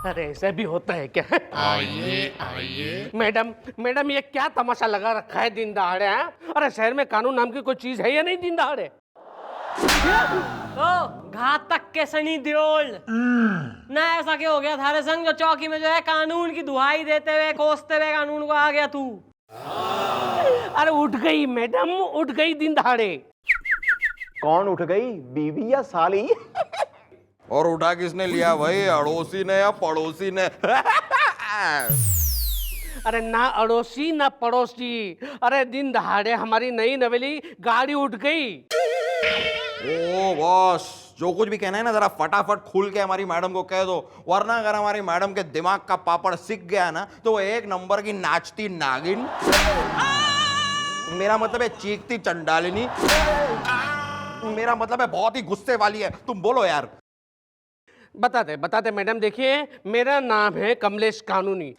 अरे ऐसा भी होता है क्या? आइए आइए। मैडम मैडम ये क्या तमाशा लगा रखा है दिन दहाड़े? हैं? अरे शहर में कानून नाम की कोई चीज है या नहीं दिन दहाड़े? ओ घातक के सनी देओल ना, ऐसा क्या हो गया थारे संग जो चौकी में जो है कानून की दुहाई देते हुए कोसते हुए कानून को आ गया तू? अरे उठ गई मैडम, उठ गई दिन दहाड़े। कौन उठ गई, बीवी या साली? और उठा किसने लिया भाई, अड़ोसी ने या पड़ोसी ने? अरे ना अड़ोसी ना पड़ोसी, अरे दिन दहाड़े हमारी नई नवेली गाड़ी उठ गई। ओ बॉस, जो कुछ भी कहना है ना जरा फटाफट खुल के हमारी मैडम को कह दो, वरना अगर हमारी मैडम के दिमाग का पापड़ सिक गया ना तो वो एक नंबर की नाचती नागिन, मेरा मतलब है चीखती चंडालिनी, मेरा मतलब है बहुत ही गुस्से वाली है। तुम बोलो यार। बताते मैडम, देखिए मेरा नाम है कमलेश कानूनी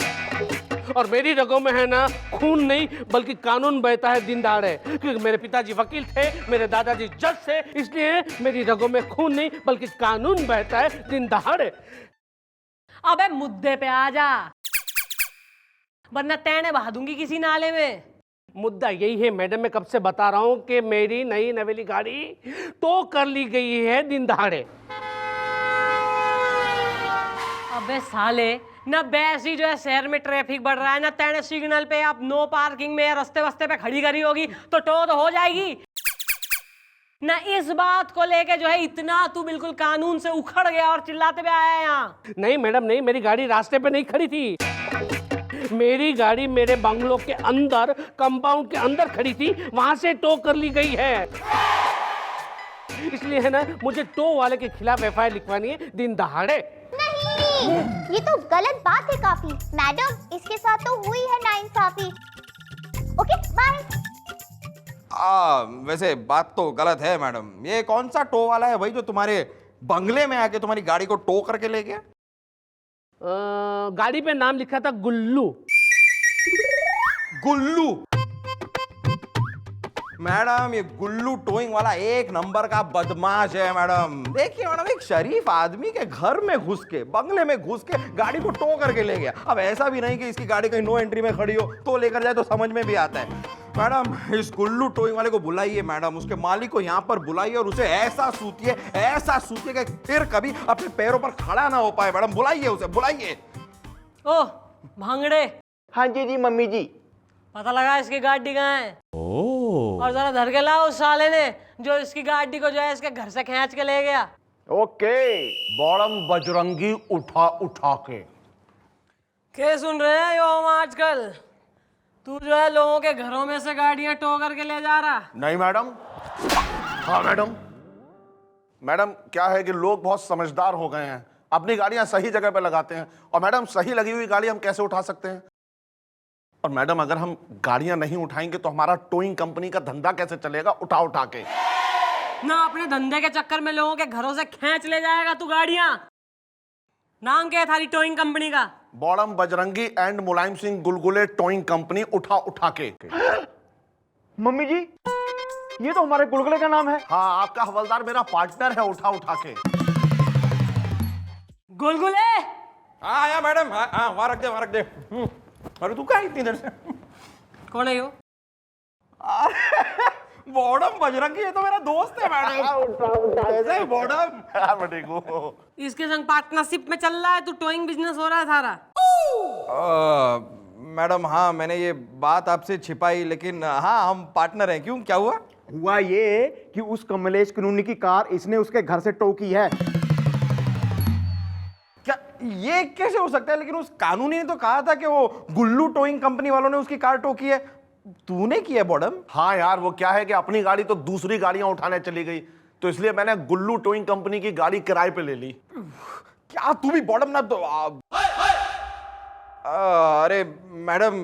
और मेरी रगों में है ना खून नहीं बल्कि कानून बहता है दिन दहाड़े, क्योंकि मेरे पिताजी वकील थे, मेरे दादाजी जज थे, इसलिए मेरी रगों में खून नहीं बल्कि कानून बहता है दिन दहाड़े। अबे मुद्दे पे आ जा, वरना तैने बहा दूंगी किसी नाले में। मुद्दा यही है मैडम, मैं कब से बता रहा हूं कि मेरी नई नवेली गाड़ी तो कर ली गई है दिन दहाड़े। अबे साले, ना वैसी जो है शहर में ट्रैफिक बढ़ रहा है, ना तेने सिग्नल पे आप नो पार्किंग में रास्ते वस्ते पे खड़ी करी होगी तो टो तो हो जाएगी ना। इस बात को लेके जो है इतना तू बिल्कुल कानून से उखड़ गया और चिल्लाते हुए आया यहाँ। नहीं मैडम नहीं, मेरी गाड़ी रास्ते पे नहीं खड़ी थी, मेरी गाड़ी मेरे बंगलो के अंदर कंपाउंड के अंदर खड़ी थी, वहां से टो कर ली गई है। इसलिए है ना मुझे टो वाले के खिलाफ एफआईआर लिखवानी है दिन दहाड़े। नहीं, ये तो गलत बात है काफी। मैडम इसके साथ तो हुई है नाइंसाफी। Okay bye. वैसे बात तो गलत है मैडम। ये कौन सा टो वाला है भाई जो तुम्हारे बंगले में आके तुम्हारी गाड़ी को टो करके ले गया? गाड़ी पे नाम लिखा था गुल्लू। गुल्लू? मैडम ये गुल्लू टोइंग वाला एक नंबर का बदमाश है मैडम। देखिए मैडम, एक शरीफ आदमी के घर में घुस के, बंगले में घुस के गाड़ी को टो करके ले गया। अब ऐसा भी नहीं कि इसकी गाड़ी कहीं नो एंट्री में खड़ी हो तो लेकर जाए तो समझ में भी आता है। मैडम इस गुल्लू टोइंग वाले को बुलाइए मैडम, उसके मालिक को यहाँ पर बुलाइए और उसे ऐसा सूतिए कि फिर कभी अपने पैरों पर खड़ा ना हो पाए। मैडम बुलाइए उसे, बुलाइए। ओह भांगड़े। हाँ जी जी मम्मी जी। पता लगा इसकी गाड़ी कहाँ है? और जरा धर के लाओ उस साले ने जो इसकी गाड़ी को जो है इसके घर से खींच के ले गया। ओके बॉडम बजरंगी उठा उठा के। क्या सुन रहे हैं यो हम आजकल? तू जो है लोगों के घरों में से गाड़ियां टो करके ले जा रहा? नहीं मैडम। हाँ मैडम क्या है कि लोग बहुत समझदार हो गए हैं, अपनी गाड़ियां सही जगह पे लगाते हैं। और मैडम सही लगी हुई गाड़ी हम कैसे उठा सकते हैं? और मैडम अगर हम गाड़ियां नहीं उठाएंगे तो हमारा टोइंग कंपनी का धंधा कैसे चलेगा उठा उठा के? ना अपने धंधे के चक्कर में लोगों के घरों से खींच ले जाएगा तू गाड़ियां। नाम क्या है थारी टोइंग कंपनी का? Bodam Bajrangi and Mulayam Singh Gulgule towing company उठा उठा के। मम्मी जी ये तो हमारे गुलगुले का नाम है। हाँ आपका हवलदार मेरा पार्टनर है उठा उठा के। गुलगुले। हाँ आया मैडम, हाँ वहां रख दे, वहां रख दे। अरे तू कहाँ इतनी देर से? कौन है यो? बॉडम बजरंगी, ये तो मेरा दोस्त है मैडम। कैसे बॉडम? इसके संग पार्टनरशिप में चल रहा है, तू टोइंग बिजनेस हो रहा है थारा? मैडम हाँ मैंने ये बात आपसे छिपाई, लेकिन हाँ हम पार्टनर हैं। क्यों, क्या हुआ? हुआ ये कि उस कमलेश कानूनी की कार इसने उसके घर से टो की है। क्या ये कैसे हो सकता है? लेकिन उस कानूनी ने तो कहा था कि वो गुल्लू टोइंग कंपनी वालों ने उसकी कार टो की है। तूने की है बॉडम? हाँ यार वो क्या है कि अपनी गाड़ी तो दूसरी गाड़ियां उठाने चली गई, तो इसलिए मैंने गुल्लू टोइंग कंपनी की गाड़ी किराए पे ले ली। क्या तू भी बॉडम ना तो अरे मैडम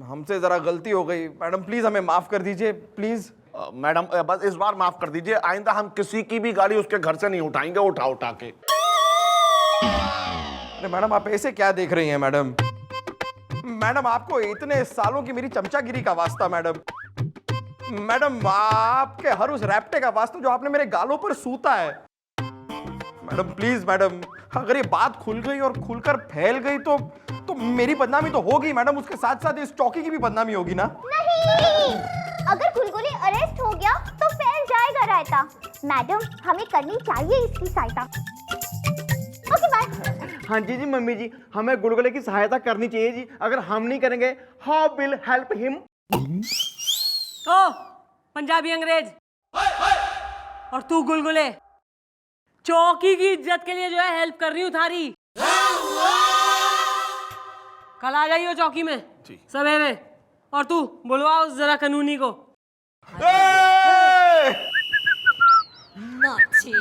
हमसे जरा गलती हो गई मैडम, प्लीज हमें माफ कर दीजिए प्लीज। मैडम बस इस बार माफ कर दीजिए, आइंदा हम किसी की भी गाड़ी उसके घर से नहीं उठाएंगे उठा उठा के। अरे मैडम आप ऐसे क्या देख रही हैं मैडम? मैडम आपको इतने सालों की मेरी चमचागिरी का वास्ता मैडम। मैडम आपके हर उस रैप्टे का वास्ता जो आपने मेरे गालों पर सूता है। मैडम प्लीज मैडम, अगर ये बात खुल गई और खुलकर फैल गई तो मेरी बदनामी तो होगी मैडम, उसके साथ साथ इस चौकी की भी बदनामी होगी ना। नहीं, अगर गुलगुली अरेस्ट हो गया तो फैल जाएगा रायता। मैडम हमें करनी चाहिए इसकी सहायता। Okay bye. हाँ जी मम्मी जी, हमें गुलगुले की सहायता करनी चाहिए जी। अगर हम नहीं करेंगे, हाउ विल हेल्प हिम? ओ पंजाबी अंग्रेज और तू गुलगुले, चौकी की इज्जत के लिए जो है हेल्प कर रही हूँ थारी। कल आ जाइयो चौकी में सवेरे, और तू बुलवाओ जरा कानूनी को।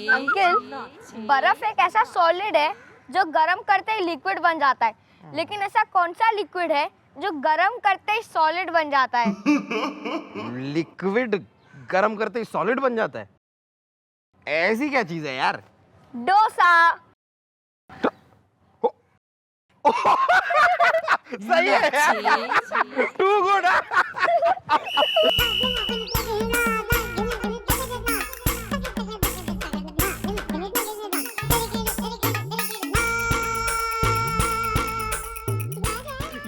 अंकल, बर्फ एक ऐसा सॉलिड है जो गर्म करते ही लिक्विड बन जाता है, लेकिन ऐसा कौन सा लिक्विड है जो गर्म करते ही सॉलिड बन जाता है? लिक्विड गर्म करते ही सॉलिड बन जाता है? ऐसी क्या चीज है यार? डोसा। सही है यार, टू गुड।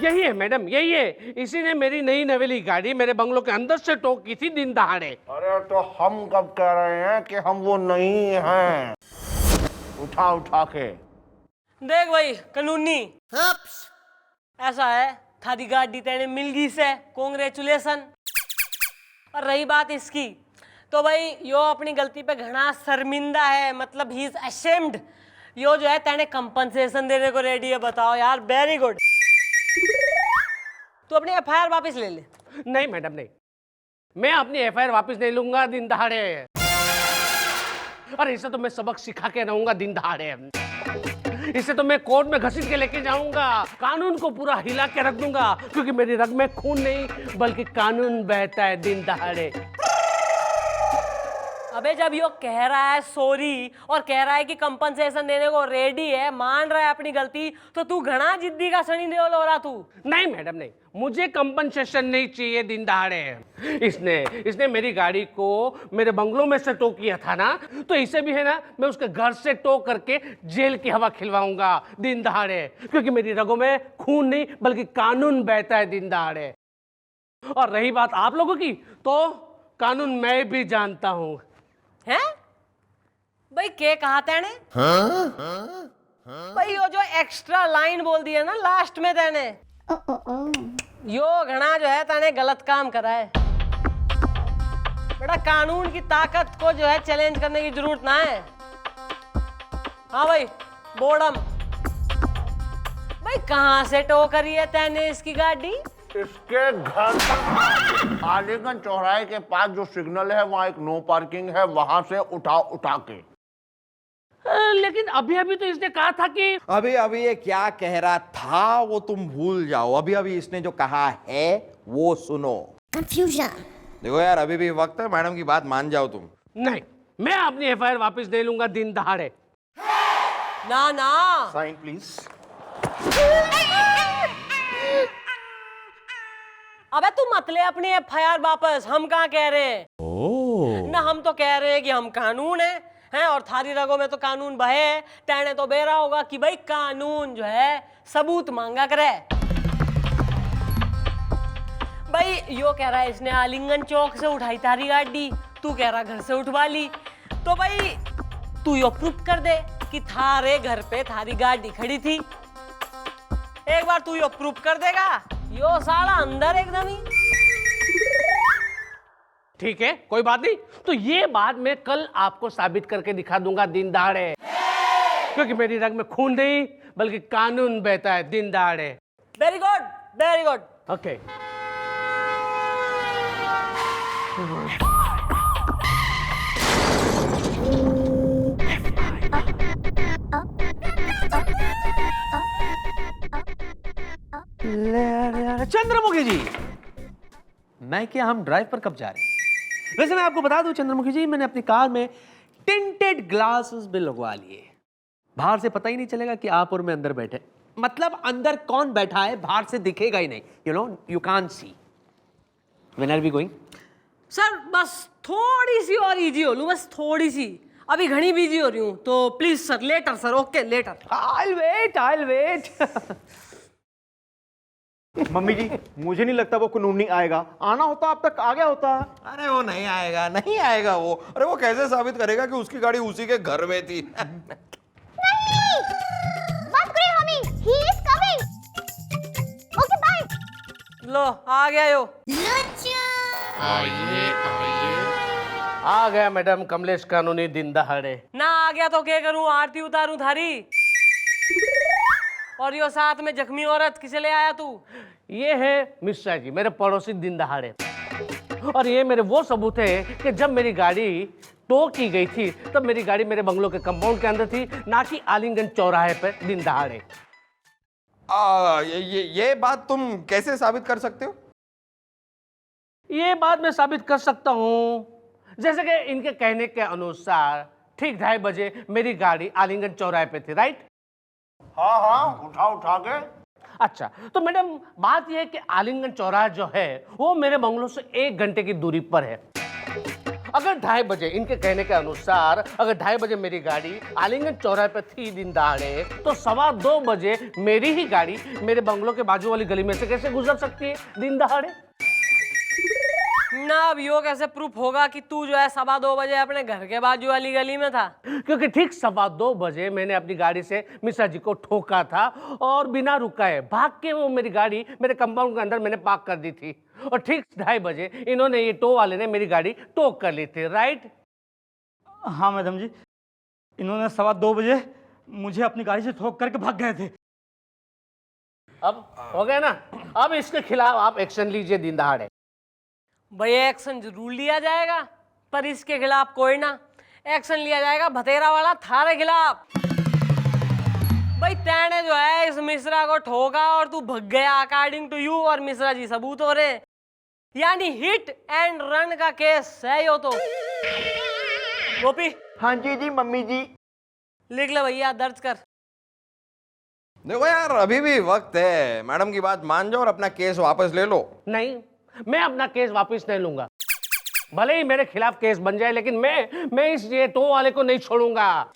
यही है मैडम, यही है। इसी ने मेरी नई नवेली गाड़ी मेरे बंगलो के अंदर से टोक की थी दिन दहाड़े। अरे तो हम कब कह रहे हैं कि हम वो नहीं हैं? उठा उठा के देख भाई कानूनी, ऐसा है थारी गाड़ी तेने मिल गई से, कांग्रेचुलेशन। और रही बात इसकी, तो भाई यो अपनी गलती पे घना शर्मिंदा है, मतलब ही इज अशेम्ड। यो जो है तेने कंपनसेशन देने को रेडी है। बताओ यार, वेरी गुड। तू अपनी एफआईआर वापस ले ले। नहीं मैडम नहीं, मैं अपनी एफआईआर वापस नहीं लूंगा दिन दहाड़े। अरे इसे तो मैं सबक सिखा के रहूंगा दिन दहाड़े। इसे तो मैं कोर्ट में घसीट के लेके जाऊंगा, कानून को पूरा हिला के रख दूंगा, क्योंकि मेरी रग में खून नहीं बल्कि कानून बहता है दिन दहाड़े। अबे जब यो कह रहा है सॉरी और कह रहा है कि कंपनसेशन देने को रेडी है, मान रहा है अपनी गलती, तो तू घना जिद्दी का सनी देओल हो रहा तू। नहीं मैडम नहीं, मुझे कंपनसेशन नहीं चाहिए दिन दहाड़े। इसने मेरी गाड़ी को मेरे बंगलों में से टो किया था ना, तो इसे भी है ना, मैं उसके घर से टो करके जेल की हवा खिलवाऊंगा दिन दहाड़े, क्योंकि मेरी रगों में खून नहीं बल्कि कानून बहता है दिन दहाड़े। और रही बात आप लोगों की, तो कानून मैं भी जानता हूं। हैं? भाई क्या कहा तेने? भाई यो जो एक्स्ट्रा लाइन बोल दी है ना लास्ट में तेने, यो घना जो है तेने गलत काम करा है। बेटा कानून की ताकत को जो है चैलेंज करने की जरूरत ना है। हाँ भाई बोर्डम, भाई कहाँ से टो करी है तेने इसकी गाड़ी? इसके घर अलीगंज चौराहे के पास जो सिग्नल है वहाँ एक नो पार्किंग है, वहां से उठा के। लेकिन अभी अभी तो इसने कहा था कि अभी ये क्या कह रहा था वो तुम भूल जाओ, अभी इसने जो कहा है वो सुनो। कंफ्यूजन। देखो यार, अभी भी वक्त है, मैडम की बात मान जाओ तुम। नहीं, मैं अपनी एफआईआर वापस नहीं लूंगा दिन दहाड़े। ना ना, साइन प्लीज। अबे तू मत ले अपनी एफआईआर वापस, हम कहाँ कह रहे हैं। ना हम तो कह रहे हैं कि हम कानून हैं और थारी रगों में तो कानून बहे। तेने तो बेरा होगा कि भाई कानून जो है सबूत मांगा करे। भाई यो कह रहा है इसने आलिंगन चौक से उठाई थारी गाड़ी, तू कह रहा घर से उठवा ली, तो भाई तू यो प्रूफ कर दे कि थारे घर पे थारी गाड़ी खड़ी थी। एक बार तू यो प्रूफ कर देगा, यो साला अंदर एकदम ही। ठीक है, कोई बात नहीं, तो ये बात मैं कल आपको साबित करके दिखा दूंगा दिन दहाड़े, क्योंकि मेरी रग में खून नहीं बल्कि कानून बहता है दिन दहाड़े। Very good, very good. Okay. Chandramukhi ji, मैं क्या हम ड्राइव पर कब जा रहे हैं? वैसे मैं आपको बता दूं चंद्रमुखी जी, मैंने अपनी कार में टिंटेड ग्लासेस भी लगवा लिए। बाहर से पता ही नहीं चलेगा कि आप और मैं अंदर बैठे, मतलब अंदर कौन बैठा है बाहर से दिखेगा ही नहीं। You know, you can't see. When are we going? Sir बस थोड़ी सी और इजी हो लूं, बस थोड़ी सी। अभी घनी बिजी हो रही हूँ, तो please sir, later sir, okay later. I'll wait. Mummy ji, मुझे नहीं लगता वो कानूनी आएगा। आना होता अब तक आ गया होता। अरे वो नहीं आएगा, नहीं आएगा वो। अरे वो कैसे साबित करेगा कि उसकी गाड़ी उसी के घर में थी? नहीं, बात करें हमें। He is coming. Okay, bye. लो आ गया यो। आ गया मैडम कमलेश कानूनी दिन दहाड़े। ना आ गया तो क्या करूं, आरती उतारूं थारी? और यो साथ में जख्मी औरत किसे ले आया तू? ये है मिश्रा जी, मेरे पड़ोसी दिन दहाड़े। और ये मेरे वो सबूत है कि जब मेरी गाड़ी टो की गई थी तब मेरी गाड़ी मेरे बंगलों के कंपाउंड के अंदर थी, ना कि आलिंगन चौराहे पे दिन दहाड़े। ये बात तुम कैसे साबित कर सकते हो? ये बात मैं साबित कर सकता हूँ, जैसे कि इनके कहने के अनुसार ठीक 2:30 बजे मेरी गाड़ी आलिंगन चौराहे पे थी, राइट? हाँ, उठा के। अच्छा, तो मैडम बात यह है कि आलिंगन चौराहा जो है वो मेरे बंगलों से 1 घंटे की दूरी पर है। अगर 2:30 बजे, इनके कहने के अनुसार अगर 2:30 बजे मेरी गाड़ी आलिंगन चौराहे पे थी दिन दहाड़े, तो 2:15 बजे मेरी ही गाड़ी मेरे बंगलों के बाजू वाली गली में से कैसे गुजर सकती है दिन दहाड़े? ना अब यो कैसे प्रूफ होगा कि तू जो है 2:15 बजे अपने घर के बाजू वाली गली में था? क्योंकि ठीक 2:15 बजे मैंने अपनी गाड़ी से मिश्रा जी को ठोका था और बिना रुकाए भाग के वो मेरी गाड़ी मेरे कंपाउंड के अंदर मैंने पार्क कर दी थी। और ठीक 2:30 बजे इन्होंने, ये टो वाले ने मेरी गाड़ी टो कर ली थी, राइट? हाँ मैडम जी, इन्होंने 2:15 बजे मुझे अपनी गाड़ी से ठोक करके भाग गए थे। अब हो गया ना? अब इसके खिलाफ आप एक्शन लीजिए दिन दहाड़े। भाई एक्शन जरूर लिया जाएगा, पर इसके खिलाफ कोई ना, एक्शन लिया जाएगा भतेरा वाला थारे खिलाफ। भाई तैने जो है इस मिश्रा को ठोका और तू भग गया अकॉर्डिंग टू यू, और मिश्रा जी सबूत हो रहे, यानी हिट एंड रन का केस है यो तो। गोपी, हाँ जी मम्मी जी। लिख ले भैया, दर्ज कर। देखो यार, अभी भी वक्त है, मैडम की बात मान जाओ और अपना केस वापस ले लो। नहीं, मैं अपना केस वापस नहीं लूंगा। भले ही मेरे खिलाफ केस बन जाए, लेकिन मैं इस ये टो वाले को नहीं छोड़ूंगा।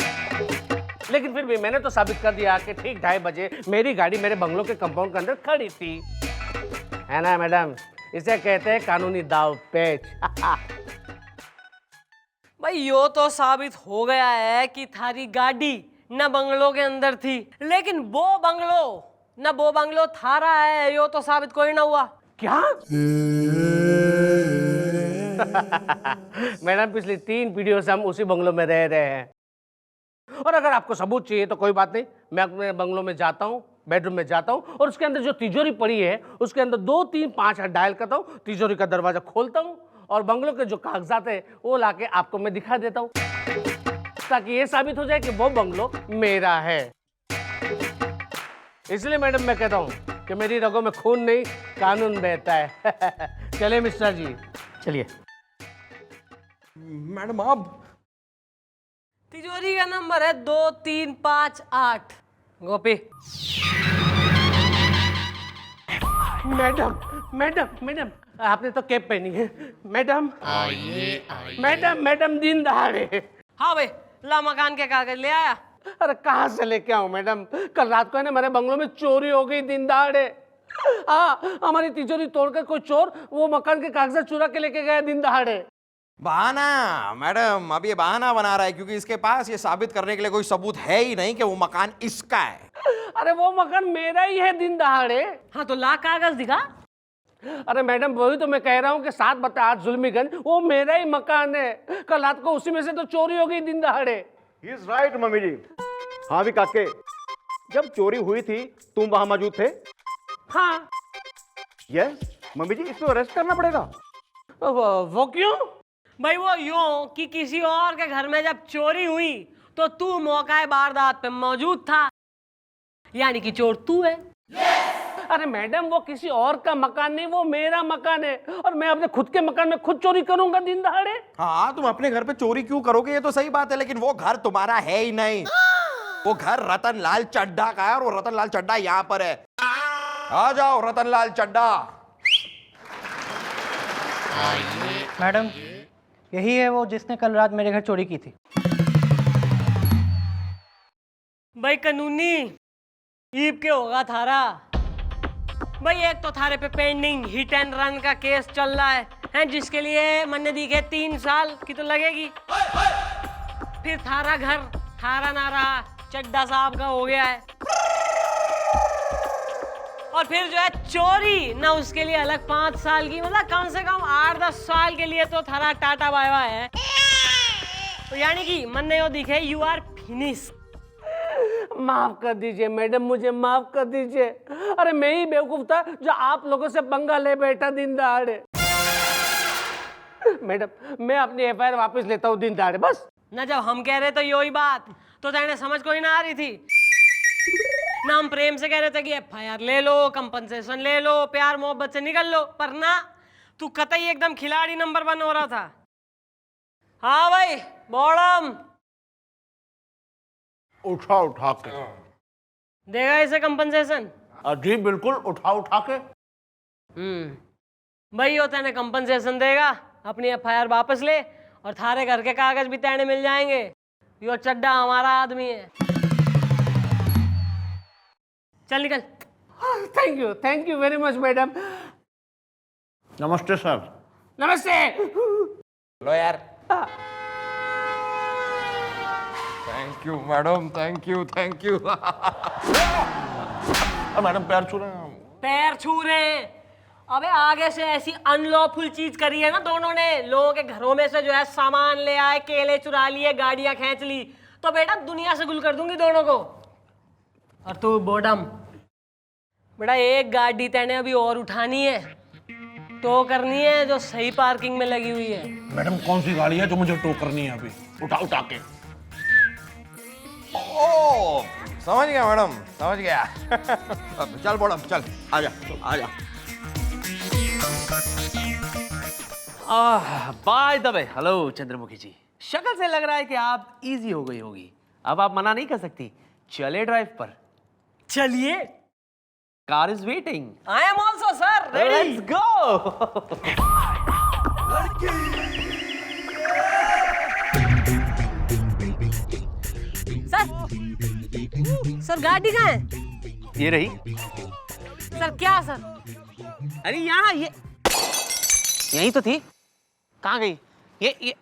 लेकिन फिर भी मैंने तो साबित कर दिया कि ठीक 2:30 बजे मेरी गाड़ी मेरे बंगलों के कंपाउंड के अंदर खड़ी थी, है ना मैडम? इसे कहते हैं कानूनी दाव पेच। भाई यो तो साबित हो गया है कि थारी गाड़ी न बंगलों के अंदर थी, लेकिन वो बंगलो थारा है, यो तो साबित कोई ना हुआ। क्या? मैडम पिछली 3 पीढ़ियों से हम उसी बंगलों में रह रहे हैं। और अगर आपको सबूत चाहिए तो कोई बात नहीं, मैं अपने बंगलों में जाता हूँ, बेडरूम में जाता हूँ और उसके अंदर जो तिजोरी पड़ी है उसके अंदर 2 3 5 डायल करता हूँ, तिजोरी का दरवाजा खोलता हूँ और बंगलों के जो कागजात है वो लाके आपको मैं दिखा देता हूँ, ताकि ये साबित हो जाए कि वो बंगलो मेरा है। इसलिए मैडम मैं कहता हूँ कि मेरी रगों में खून नहीं, कानून बहता है। चलिए मिश्रा जी, चलिए। मैडम अब तिजोरी का नंबर है 2358। गोपी, मैडम आपने तो कैप पहनी है। मैडम मैडम दिन दहाड़े। हाँ भाई, ला मकान के कागज ले आया। अरे कहाँ से लेके आऊं मैडम? कल रात को है ना मेरे बंगलों में चोरी हो गई दिन दहाड़े। हाँ, हमारी तिजोरी तोड़कर कोई चोर वो मकान के कागजात चुरा के लेके गया दिन दहाड़े। बहाना मैडम, अब ये बहाना बना रहा है क्योंकि इसके पास ये साबित करने के लिए कोई सबूत है ही नहीं कि वो मकान इसका है। अरे वो मकान मेरा ही है दिन दहाड़े। हाँ तो ला कागज दिखा। अरे मैडम वही तो मैं कह रहा हूँ कि 7/8 जुल्मीगंज वो मेरा ही मकान है। कल रात को उसी में से तो चोरी हो गई दिन दहाड़े। He is right मम्मी जी। हाँ भी काके, जब चोरी हुई थी तुम वहां मौजूद थे? हाँ। यस मम्मी जी, इसको अरेस्ट करना पड़ेगा। वो क्यों? भाई वो यूं कि किसी और के घर में जब चोरी हुई तो तू मौका वारदात पे मौजूद था, यानी कि चोर तू है। अरे मैडम वो किसी और का मकान नहीं, वो मेरा मकान है और मैं अपने खुद के मकान में खुद चोरी करूंगा दिन दहाड़े? हाँ, तुम अपने घर पे चोरी क्यों करोगे, ये तो सही बात है, लेकिन वो घर तुम्हारा है ही नहीं। वो घर रतन लाल चड्ढा का है और वो रतन लाल चड्ढा यहाँ पर है। आ जाओ रतन लाल चड्ढा। मैडम, यही है वो जिसने कल रात मेरे घर चोरी की थी। भाई कानूनी ईब के होगा थारा। भाई एक तो थारे पे पेंडिंग हिट एंड रन का केस चल रहा है जिसके लिए मैंने दिखे 3 साल की तो लगेगी। फिर थारा घर थारा ना रहा, चड्डा साहब का हो गया है। और फिर जो है चोरी ना, उसके लिए अलग 5 साल की, मतलब कम से कम 8-10 साल के लिए तो थारा टाटा बाय बाय है। तो यानी कि मैंने यो दिखे यू आर फिनिश। माफ कर दीजिए मैडम, मुझे माफ कर दीजिए। अरे मैं ही बेवकूफ था जो आप लोगों से पंगा ले बैठा दिन दहाड़े। मैडम मैं अपनी एफआईआर वापस लेता हूँ दिन दहाड़े बस। ना जब हम कह रहे तो यही बात तो तेने समझ कोई ना आ रही थी ना। हम प्रेम से कह रहे थे कि एफआईआर ले लो, कंपनसेशन ले लो, प्यार मोहब्बत से निकल लो, पर ना तू कतई एकदम खिलाड़ी नंबर 1 हो रहा था। हाँ भाई बॉडम उठा उठा के देगा इसे कंपनसेशन? जी बिल्कुल, उठा उठा के। भाई यो तेने कंपनसेशन देगा, अपनी एफआईआर वापस ले और थारे घर के कागज भी तेने मिल जाएंगे। यो चड्डा हमारा आदमी है। चल निकल। Thank you very much madam. नमस्ते सर। नमस्ते। लो यार। Thank you madam, thank you. Madam पैर छू रहे हैं। पैर छू रहे हैं? अबे आगे से ऐसी अनलॉफुल चीज करी है ना दोनों ने, लोगों के घरों में से जो है सामान ले आए, केले चुरा लिए, गाड़ियां खींच ली, तो बेटा दुनिया से गुल कर दूंगी दोनों को। और तू बॉडम बेटा एक गाड़ी तेने अभी और उठानी है, टो करनी है जो सही पार्किंग में लगी हुई है। मैडम कौन सी गाड़ी है जो मुझे टो करनी है अभी? उठा उठा के। ओ समझ गया मैडम, समझ गया। चल बॉडम चल, आजा आजा। By the way, hello Chandramukhi ji, शक्ल से लग रहा है कि आप इजी हो गई होगी। अब आप मना नहीं कर सकती, चले ड्राइव पर। चलिए। Car is waiting. I am also sir ready. Let's go. Sir गाड़ी कहाँ है? ये रही। सर क्या सर? अरे यहाँ ये यही तो थी, कहाँ गई? ये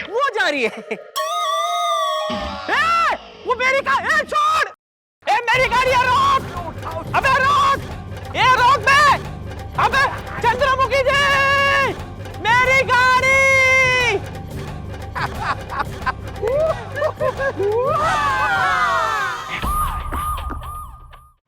वो जा रही है। वो मेरी कार, छोड़! मेरी गाड़ी है, रोक! अबे रोक! रोक बे! अबे चंद्रमुखी जी, मेरी गाड़ी!